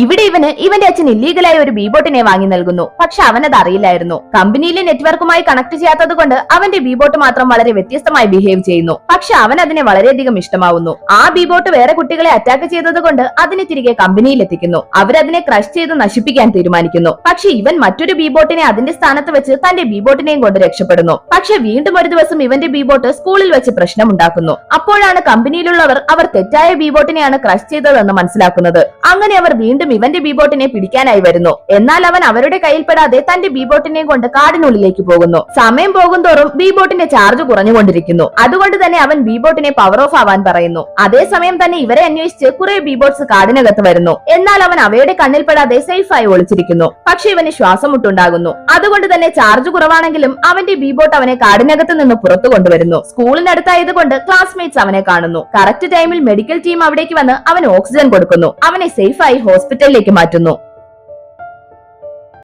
ഇവിടെ ഇവന്റെ അച്ഛൻ ഇല്ലീഗലായ ഒരു ബീബോട്ടിനെ വാങ്ങി നൽകുന്നു. പക്ഷെ അവനത് അറിയില്ലായിരുന്നു. കമ്പനിയിലെ നെറ്റ്വർക്കുമായി കണക്ട് ചെയ്യാത്തത് കൊണ്ട് അവന്റെ ബീബോട്ട് മാത്രം വളരെ വ്യത്യസ്തമായി ബിഹേവ് ചെയ്യുന്നു. പക്ഷെ അവൻ അതിനെ വളരെയധികം ഇഷ്ടമാവുന്നു. ആ ബീബോട്ട് വേറെ കുട്ടികളെ അറ്റാക്ക് ചെയ്തത് കൊണ്ട് അതിനെ തിരികെ കമ്പനിയിൽ എത്തിക്കുന്നു. അവരതിനെ ക്രഷ് ചെയ്ത് നശിപ്പിക്കാൻ തീരുമാനിക്കുന്നു. പക്ഷെ ഇവൻ മറ്റൊരു ബീബോട്ടിനെ അതിന്റെ സ്ഥാനത്ത് വെച്ച് തന്റെ ബീബോട്ടിനെയും കൊണ്ട് രക്ഷപ്പെടുന്നു. പക്ഷെ വീണ്ടും ഒരു ദിവസം ഇവന്റെ ബീബോട്ട് സ്കൂളിൽ വെച്ച് പ്രശ്നമുണ്ടാക്കുന്നു. അപ്പോഴാണ് കമ്പനിയിലുള്ളവർ അവർ തെറ്റായ ബീബോട്ടിനെയാണ് ക്രഷ് ചെയ്തതെന്ന് മനസ്സിലാക്കുന്നത്. അങ്ങനെ അവർ വീണ്ടും ഇവന്റെ ബീബോട്ടിനെ പിടിക്കാനായി വരുന്നു. എന്നാൽ അവൻ അവരുടെ കയ്യിൽപ്പെടാതെ തന്റെ ബീബോട്ടിനെ കൊണ്ട് കാടിനുള്ളിലേക്ക് പോകുന്നു. സമയം പോകുന്തോറും ബീബോട്ടിന്റെ ചാർജ് കുറഞ്ഞുകൊണ്ടിരിക്കുന്നു. അതുകൊണ്ട് തന്നെ അവൻ ബീബോട്ടിനെ പവർ ഓഫ് ആവാൻ പറയുന്നു. അതേസമയം തന്നെ ഇവരെ അന്വേഷിച്ച് കുറെ ബീബോട്ട്സ് കാടിനകത്ത് വരുന്നു. എന്നാൽ അവൻ അവയുടെ കണ്ണിൽപ്പെടാതെ സേഫായി ഒളിച്ചിരിക്കുന്നു. പക്ഷെ ഇവന് ശ്വാസം മുട്ടുണ്ടാകുന്നു. അതുകൊണ്ട് തന്നെ ചാർജ് കുറവാണെങ്കിലും അവന്റെ ബീബോട്ട് അവനെ കാടിനകത്ത് നിന്ന് പുറത്തു കൊണ്ടുവരുന്നു. സ്കൂളിനടുത്തായത് കൊണ്ട് ക്ലാസ്മേറ്റ്സ് അവനെ കാണുന്നു. കറക്റ്റ് ടൈമിൽ മെഡിക്കൽ ടീം അവിടേക്ക് വന്ന് അവന് ഓക്സിജൻ കൊടുക്കുന്നു. അവനെ സേഫായി ഹോസ്പിറ്റലിലേക്ക് മാറ്റുന്നു.